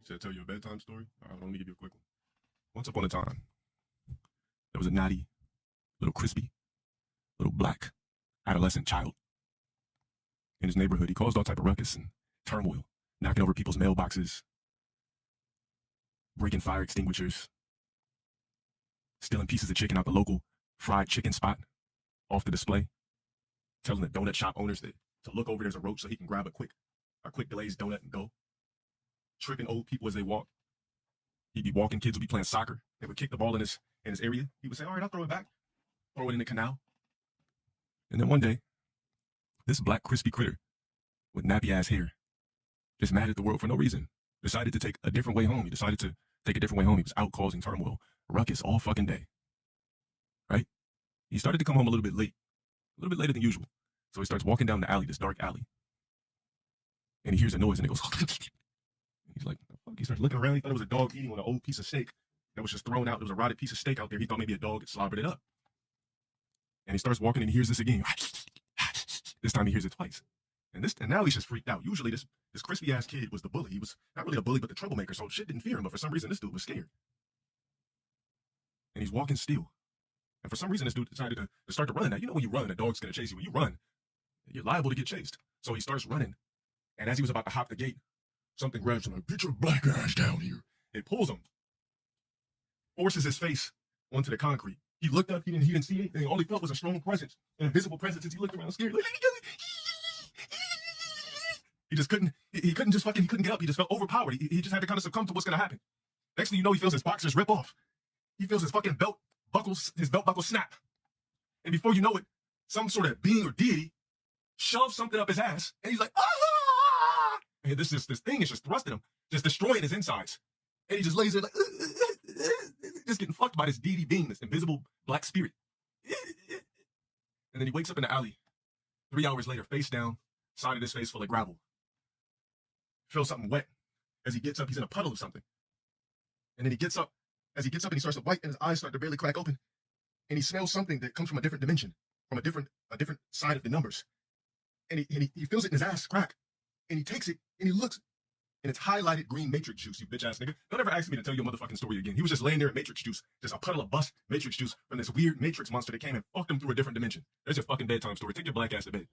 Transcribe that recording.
Should I tell you a bedtime story? All right, let me give you a quick one. Once upon a time, there was a naughty, little crispy, little black adolescent child in his neighborhood. He caused all type of ruckus and turmoil, knocking over people's mailboxes, breaking fire extinguishers, stealing pieces of chicken out the local fried chicken spot off the display, telling the donut shop owners that to look over there's a roach so he can grab a quick glazed donut and go. Tripping old people as they walk. He'd be walking, kids would be playing soccer. They would kick the ball in his area. He would say, all right, I'll throw it back. Throw it in the canal. And then one day, this black crispy critter with nappy ass hair, just mad at the world for no reason, decided to take a different way home. He decided to take a different way home. He was out causing turmoil, ruckus all fucking day. Right? He started to come home a little bit later than usual. So he starts walking down the alley, this dark alley. And he hears a noise and he goes, he's like, the fuck? He starts looking around. He thought it was a dog eating on an old piece of steak that was just thrown out. There was a rotted piece of steak out there. He thought maybe a dog had slobbered it up. And he starts walking and he hears this again. This time he hears it twice. And now he's just freaked out. Usually this crispy ass kid was the bully. He was not really a bully, but the troublemaker. So shit didn't fear him. But for some reason, this dude was scared. And he's walking still. And for some reason, this dude decided to start to run. Now, you know when you run, a dog's going to chase you. When you run, you're liable to get chased. So he starts running. And as he was about to hop the gate, something grabs him like, get your black ass down here. It pulls him. Forces his face onto the concrete. He looked up, he didn't see anything. All he felt was a strong presence, an invisible presence as he looked around scared. He just couldn't get up. He just felt overpowered. He just had to kind of succumb to what's going to happen. Next thing you know, he feels his boxers rip off. He feels his fucking belt buckle snap. And before you know it, some sort of being or deity shoves something up his ass, and he's like, ah! And this thing is just thrusting him, just destroying his insides. And he just lays there like, just getting fucked by this deity being, this invisible black spirit. And then he wakes up in the alley 3 hours later, face down, side of his face full of gravel. Feels something wet. As he gets up, he's in a puddle of something. And then he gets up. As he gets up and he starts to wipe and his eyes start to barely crack open. And he smells something that comes from a different dimension, from a different side of the numbers. And he feels it in his ass crack. And he takes it and he looks. And it's highlighted green matrix juice, you bitch ass nigga. Don't ever ask me to tell you a motherfucking story again. He was just laying there in matrix juice, just a puddle of bust matrix juice from this weird matrix monster that came and fucked him through a different dimension. There's your fucking bedtime story. Take your black ass to bed.